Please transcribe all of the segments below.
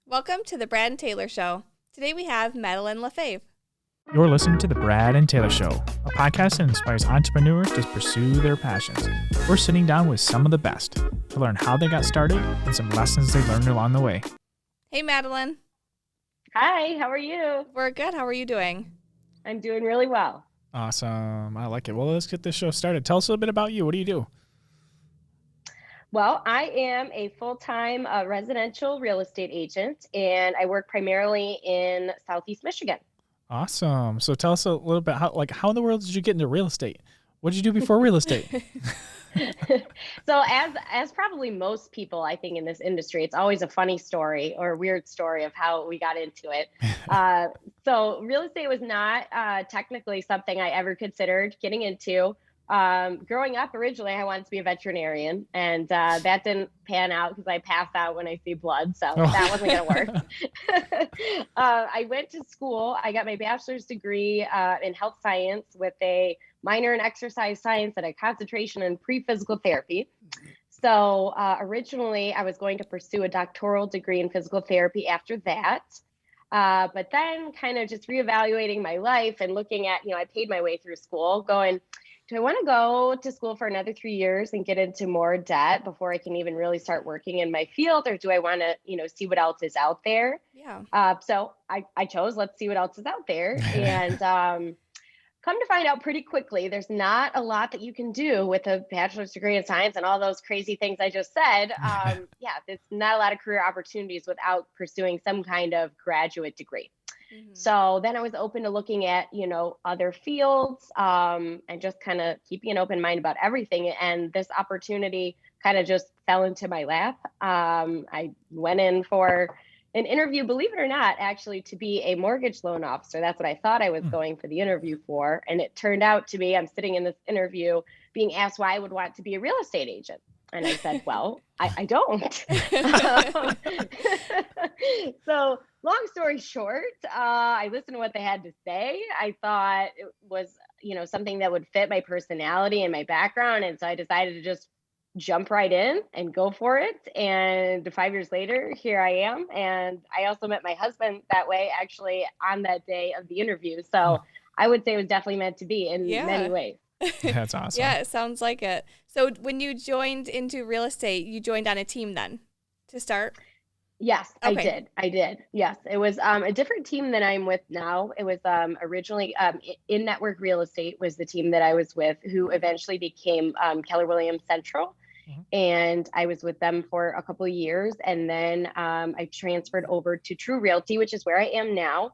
Welcome to the Brad and Taylor Show. Today we have Madeline LaFave. You're listening to The Brad and Taylor Show, a podcast that inspires entrepreneurs to pursue their passions. We're sitting down with some of the best to learn how they got started and some lessons they learned along the way. Hey, Madeline. Hi, how are you? We're good. How are you doing? I'm doing really well. Awesome. I like it. Well, let's get this show started. Tell us a little bit about you. What do you do? Well, I am a full-time residential real estate agent, and I work primarily in Southeast Michigan. Awesome. So tell us a little bit how in the world did you get into real estate? What did you do before real estate? So as probably most people, I think in this industry, it's always a funny story or a weird story of how we got into it. So real estate was not technically something I ever considered getting into. Growing up, originally, I wanted to be a veterinarian, and that didn't pan out because I pass out when I see blood, so that wasn't going to work. I went to school. I got my bachelor's degree in health science with a minor in exercise science and a concentration in pre-physical therapy. So originally, I was going to pursue a doctoral degree in physical therapy after that. But then kind of just reevaluating my life and looking at, I paid my way through school going, do I want to go to school for another 3 years and get into more debt before I can even really start working in my field? Or do I want to, see what else is out there? Yeah. So I chose, let's see what else is out there. And come to find out pretty quickly, there's not a lot that you can do with a bachelor's degree in science and all those crazy things I just said. There's not a lot of career opportunities without pursuing some kind of graduate degree. Mm-hmm. So then I was open to looking at, other fields and just kind of keeping an open mind about everything. And this opportunity kind of just fell into my lap. I went in for an interview, believe it or not, actually, to be a mortgage loan officer. That's what I thought I was going for the interview for. And it turned out to be, I'm sitting in this interview being asked why I would want to be a real estate agent. And I said, well, I don't. So long story short, I listened to what they had to say. I thought it was, something that would fit my personality and my background. And so I decided to just jump right in and go for it. And 5 years later, here I am. And I also met my husband that way, actually, on that day of the interview. So I would say it was definitely meant to be in many ways. That's awesome. Yeah, it sounds like it. So when you joined into real estate, you joined on a team then to start? Yes, Okay. I did. Yes, it was a different team than I'm with now. It was originally In Network Real Estate was the team that I was with, who eventually became Keller Williams Central. Mm-hmm. And I was with them for a couple of years. And then I transferred over to True Realty, which is where I am now,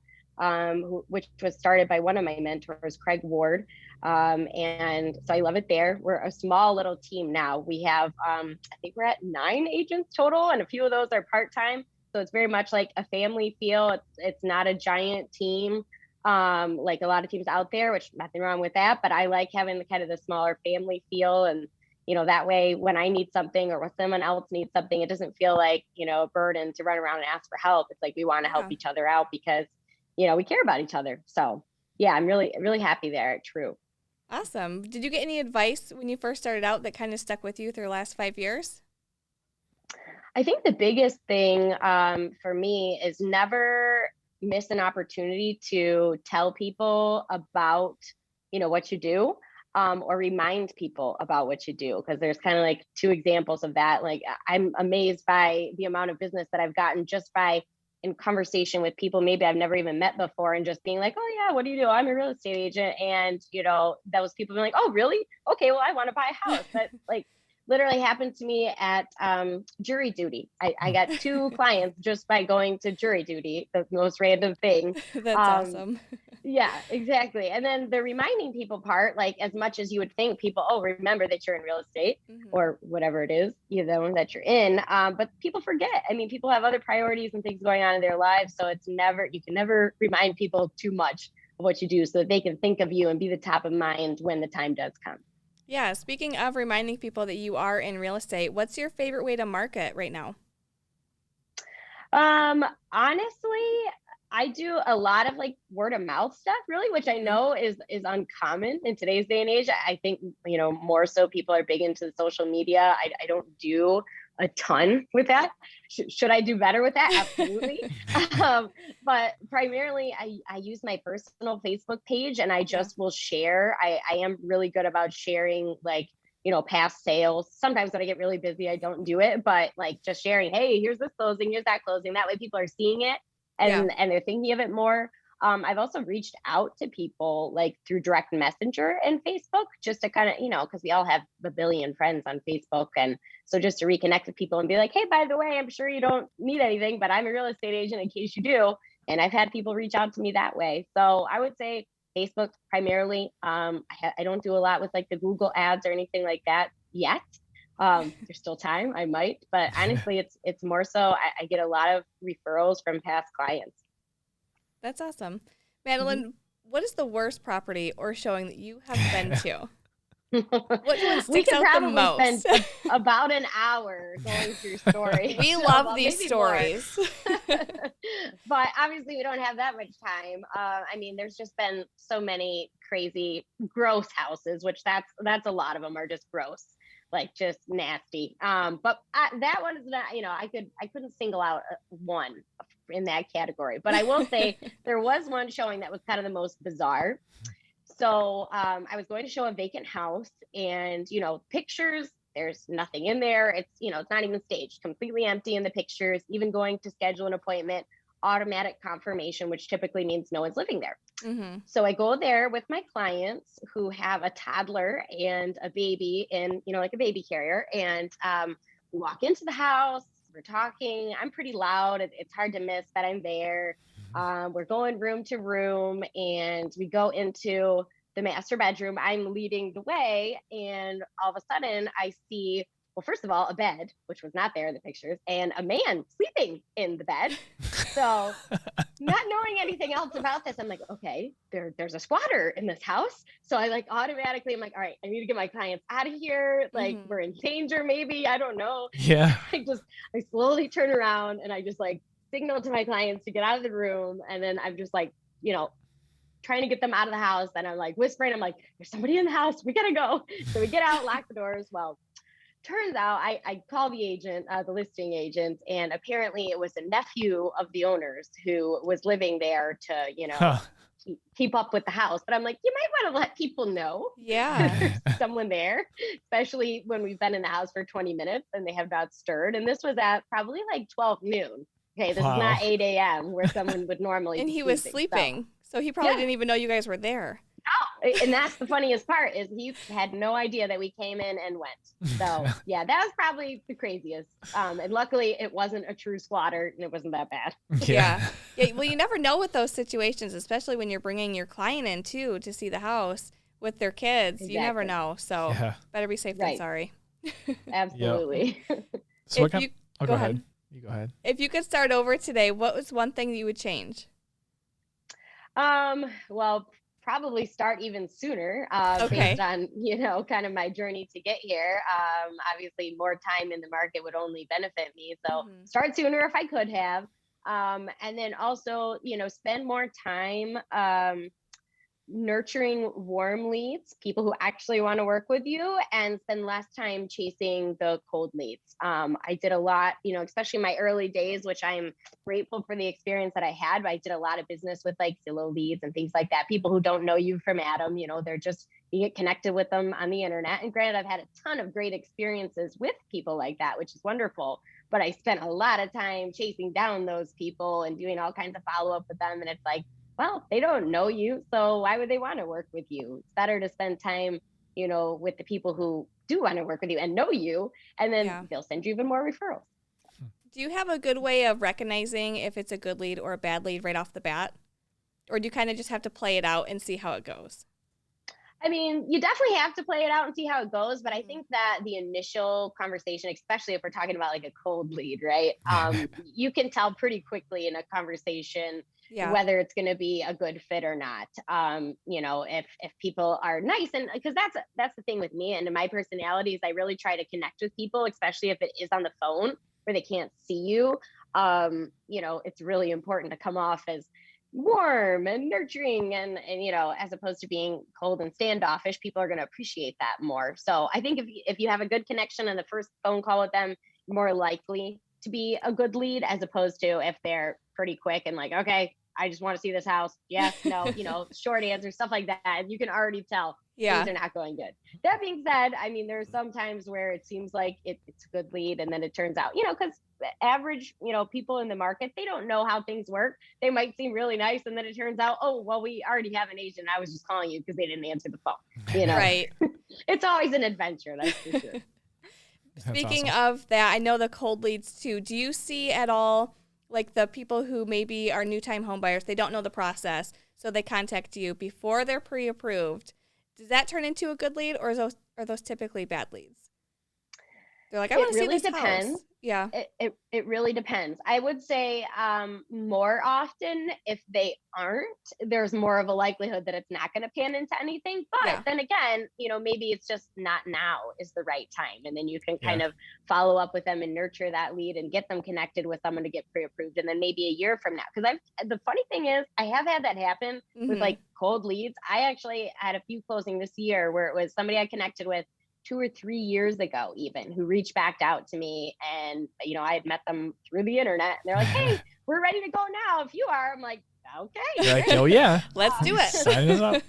which was started by one of my mentors, Craig Ward. And so I love it there. We're a small little team now. We have, I think we're at 9 agents total, and a few of those are part-time. So it's very much like a family feel. It's not a giant team, like a lot of teams out there, which nothing wrong with that. But I like having the kind of the smaller family feel. And, that way when I need something or when someone else needs something, it doesn't feel like, a burden to run around and ask for help. It's like we want to help each other out because, we care about each other. So yeah, I'm really, really happy there at True. Awesome. Did you get any advice when you first started out that kind of stuck with you through the last 5 years? I think the biggest thing for me is never miss an opportunity to tell people about, what you do or remind people about what you do. Because there's kind of like 2 examples of that. Like I'm amazed by the amount of business that I've gotten just by in conversation with people maybe I've never even met before and just being like, oh yeah, what do you do? I'm a real estate agent. And, those people being like, oh, really? Okay, well, I want to buy a house. That like literally happened to me at jury duty. I got 2 clients just by going to jury duty, the most random thing. That's awesome. Yeah, exactly. And then the reminding people part, like as much as you would think people, oh, remember that you're in real estate or whatever it is, that you're in. But people forget. I mean, people have other priorities and things going on in their lives. So you can never remind people too much of what you do so that they can think of you and be the top of mind when the time does come. Yeah. Speaking of reminding people that you are in real estate, what's your favorite way to market right now? Honestly, I do a lot of like word of mouth stuff, really, which I know is uncommon in today's day and age. I think, more so people are big into social media. I don't do a ton with that. Should I do better with that? Absolutely. But primarily I use my personal Facebook page, and I just will share. I am really good about sharing, like, past sales. Sometimes when I get really busy, I don't do it, but like just sharing, hey, here's this closing, here's that closing. That way people are seeing it and they're thinking of it more. I've also reached out to people like through direct messenger and Facebook, just to kind of, because we all have a billion friends on Facebook. And so just to reconnect with people and be like, hey, by the way, I'm sure you don't need anything, but I'm a real estate agent in case you do. And I've had people reach out to me that way. So I would say Facebook primarily. I don't do a lot with like the Google ads or anything like that yet. There's still time, I might, but honestly, it's more so I get a lot of referrals from past clients. That's awesome. Madeline, what is the worst property or showing that you have been to? Which one sticks out the most? We could probably spend about an hour going through stories. We love these stories. But obviously we don't have that much time. I mean, there's just been so many crazy gross houses, which that's a lot of them are just gross, like just nasty. But that one is not, I couldn't single out one in that category, but I will say there was one showing that was kind of the most bizarre. So I was going to show a vacant house, and pictures, there's nothing in there. It's it's not even staged, completely empty in the pictures. Even going to schedule an appointment, automatic confirmation, which typically means no one's living there. Mm-hmm. So I go there with my clients who have a toddler and a baby in like a baby carrier, and we walk into the house. We're talking. I'm pretty loud. It's hard to miss that I'm there. We're going room to room, and we go into the master bedroom. I'm leading the way, and all of a sudden I see, well, first of all, a bed, which was not there in the pictures, and a man sleeping in the bed. So not knowing anything else about this, I'm like, okay, there's a squatter in this house. So I like automatically, I'm like, all right, I need to get my clients out of here. Like we're in danger, maybe, I don't know. Yeah. I slowly turn around and I just like signal to my clients to get out of the room. And then I'm just like, trying to get them out of the house. And I'm like whispering, I'm like, there's somebody in the house. We gotta go. So we get out, lock the doors. Well, turns out I call the agent, the listing agent, and apparently it was a nephew of the owners who was living there to, keep up with the house. But I'm like, you might want to let people know there's someone there, especially when we've been in the house for 20 minutes and they have not stirred. And this was at probably like 12 noon. Okay, this is not 8 a.m. where someone would normally and be he was sleeping. So he probably didn't even know you guys were there. No, and that's the funniest part is he had no idea that we came in and went. So yeah, that was probably the craziest. And luckily it wasn't a true squatter and it wasn't that bad. Yeah. Well, you never know with those situations, especially when you're bringing your client in too to see the house with their kids. Exactly. You never know. So better be safe than sorry. Absolutely. So go ahead. You go ahead. If you could start over today, what was one thing you would change? Well, probably start even sooner, based on, kind of my journey to get here. Obviously more time in the market would only benefit me. So start sooner if I could have. And then also, spend more time, nurturing warm leads, people who actually want to work with you, and spend less time chasing the cold leads. I did a lot, especially in my early days, which I'm grateful for the experience that I had, but I did a lot of business with like Zillow leads and things like that. People who don't know you from Adam, they're just, you get connected with them on the internet. And granted, I've had a ton of great experiences with people like that, which is wonderful. But I spent a lot of time chasing down those people and doing all kinds of follow-up with them. And it's like, well, they don't know you, so why would they want to work with you? It's better to spend time, with the people who do want to work with you and know you, and then they'll send you even more referrals. Do you have a good way of recognizing if it's a good lead or a bad lead right off the bat? Or do you kind of just have to play it out and see how it goes? I mean, you definitely have to play it out and see how it goes. But I think that the initial conversation, especially if we're talking about like a cold lead, right? You can tell pretty quickly in a conversation whether it's going to be a good fit or not. If people are nice, and because that's the thing with me and my personality is I really try to connect with people, especially if it is on the phone where they can't see you. It's really important to come off as warm and nurturing and as opposed to being cold and standoffish. People are going to appreciate that more. So I think if you have a good connection on the first phone call with them, more likely to be a good lead, as opposed to if they're pretty quick and like, okay, I just want to see this house. Yes, no, short answer, stuff like that. And you can already tell things are not going good. That being said, I mean, there's some times where it seems like it's a good lead, and then it turns out, because average, people in the market, they don't know how things work. They might seem really nice, and then it turns out, oh, well, we already have an agent. I was just calling you because they didn't answer the phone. Right. It's always an adventure, that's for sure. Speaking of that, I know the cold leads too. Do you see at all, like the people who maybe are new time home buyers, they don't know the process, so they contact you before they're pre-approved? Does that turn into a good lead, or are those typically bad leads? They're like, I want to see this house. Yeah. It really depends. I would say more often, if they aren't, there's more of a likelihood that it's not going to pan into anything. But then again, maybe it's just not now is the right time. And then you can kind of follow up with them and nurture that lead and get them connected with someone to get pre-approved. And then maybe a year from now, because the funny thing is, I have had that happen with like cold leads. I actually had a few closing this year where it was somebody I connected with 2 or 3 years ago, even, who reached back out to me, and I had met them through the internet, and they're like, "Hey, we're ready to go now. If you are," I'm like, "Okay, like, oh yeah, let's do it." Sign us up.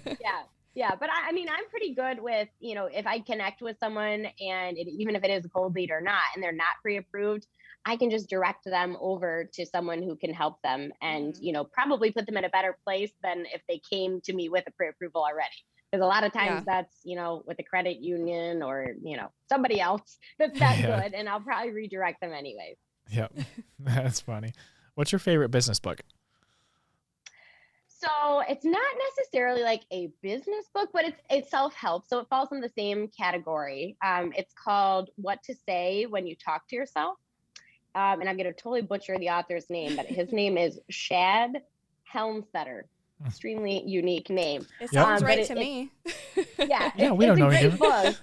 Yeah. But I mean, I'm pretty good with if I connect with someone, and even if it is a cold lead or not, and they're not pre-approved, I can just direct them over to someone who can help them, and probably put them in a better place than if they came to me with a pre-approval already. Because a lot of times that's, with a credit union or, somebody else that's that good. And I'll probably redirect them anyways. Yep. That's funny. What's your favorite business book? So it's not necessarily like a business book, but it's self-help. So it falls in the same category. It's called What to Say When You Talk to Yourself. And I'm going to totally butcher the author's name, but his name is Shad Helmstetter. Extremely unique name. It sounds right to me. Yeah, we don't know a great book.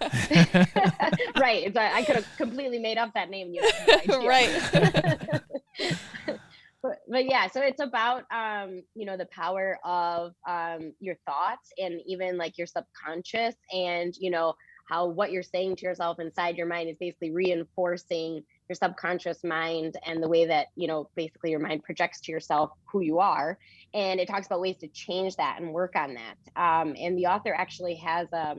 Right. I could have completely made up that name. Right. But yeah, so it's about the power of your thoughts, and even like your subconscious, and how what you're saying to yourself inside your mind is basically reinforcing your subconscious mind, and the way that basically your mind projects to yourself who you are. And it talks about ways to change that and work on that. And the author actually has a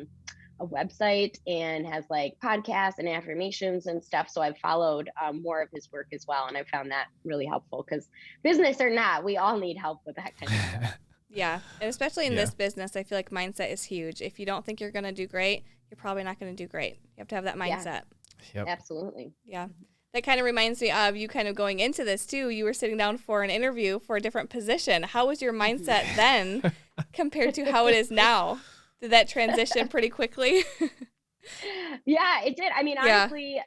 website and has like podcasts and affirmations and stuff. So I've followed more of his work as well, and I found that really helpful, because business or not, we all need help with that kind of stuff. Yeah, and especially in this business, I feel like mindset is huge. If you don't think you're going to do great, you're probably not going to do great. You have to have that mindset. Yep. Absolutely. Yeah. That kind of reminds me of you kind of going into this too. You were sitting down for an interview for a different position. How was your mindset then compared to how it is now? Did that transition pretty quickly? Yeah, it did. I mean, honestly,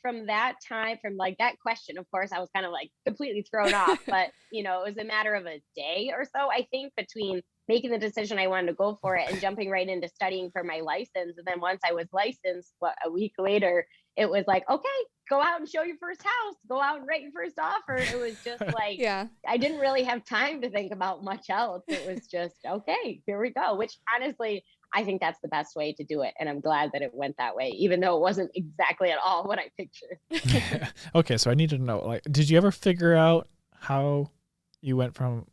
from that time, from like that question, of course, I was kind of like completely thrown off, but it was a matter of a day or so, I think, between making the decision I wanted to go for it and jumping right into studying for my license. And then once I was licensed, a week later, it was like, okay, go out and show your first house, go out and write your first offer. It was just like, I didn't really have time to think about much else. It was just, okay, here we go, which honestly, I think that's the best way to do it. And I'm glad that it went that way, even though it wasn't exactly at all what I pictured. Okay. So I need to know, like, did you ever figure out how you went from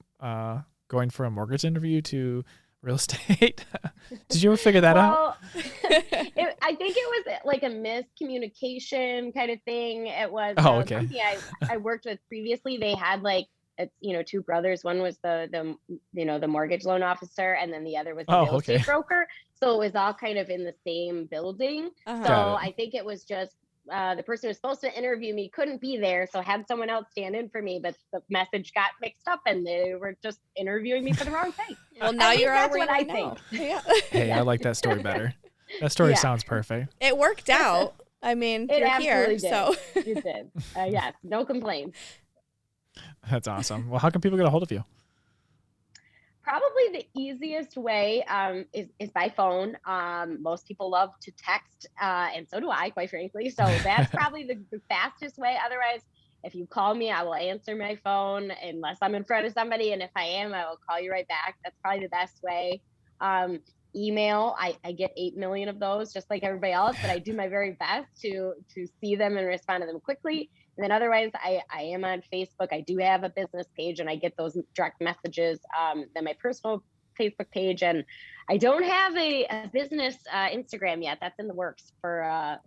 going for a mortgage interview to real estate? Did you ever figure that out? I think it was like a miscommunication kind of thing. It was something I worked with previously. They had like, two brothers. One was the mortgage loan officer, and then the other was the real estate broker. So it was all kind of in the same building. So I think it was just the person who was supposed to interview me couldn't be there, so had someone else stand in for me, but the message got mixed up and they were just interviewing me for the wrong thing. Well, now you're that's what I think. Yeah. Hey, I like that story better. That story sounds perfect. It worked out. I mean, you're here, did. so You did. Yes, no complaints. That's awesome. Well, how can people get a hold of you? Probably the easiest way is by phone. Most people love to text, and so do I, quite frankly. So that's probably the fastest way. Otherwise, if you call me, I will answer my phone unless I'm in front of somebody. And if I am, I will call you right back. That's probably the best way. email. I get 8 million of those, just like everybody else, but I do my very best to see them and respond to them quickly. And then otherwise, I am on Facebook. I do have a business page, and I get those direct messages. Then my personal Facebook page, and I don't have a business Instagram yet. That's in the works for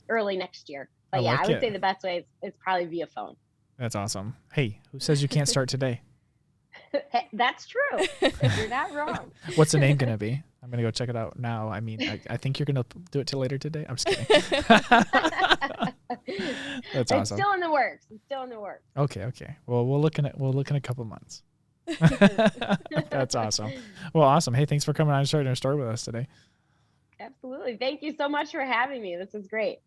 early next year. But I would say the best way is probably via phone. That's awesome. Hey, who says you can't start today? That's true. You're not wrong. What's the name going to be? I'm going to go check it out now. I mean, I think you're going to do it till later today. I'm just kidding. That's awesome. It's still in the works. Okay. Well, we'll look in a couple months. That's awesome. Well, awesome. Hey, thanks for coming on and sharing your story with us today. Absolutely. Thank you so much for having me. This is great.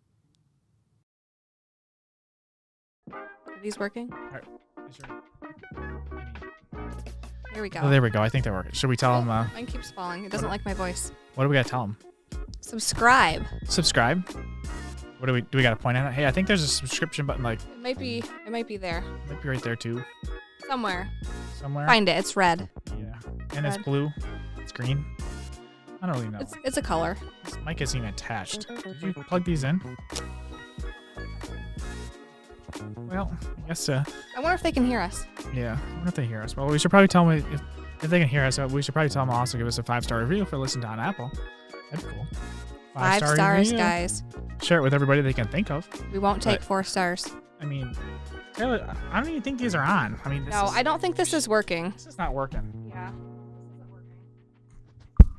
Are these working? All right. Here we go. Oh, there we go. I think they're working. Should we tell them? Mine keeps falling. It doesn't like my voice. What do we got to tell them? Subscribe. What do we got to point at? Hey, I think there's a subscription button. Like it might be there. It might be right there too. Somewhere. Find it. It's red. Yeah, and it's blue. It's green. I don't really know. It's a color. This mic isn't even attached. Did you plug these in? Well, I guess. I wonder if they can hear us. Yeah, I wonder if they hear us. Well, we should probably tell them if they can hear us. We should probably tell them also give us a 5-star review for listening to on Apple. That'd be cool. 5 stars, review. Guys. Share it with everybody they can think of. We won't take 4 stars. I mean, I don't even think these are on. I mean, I don't think this is working. This is not working.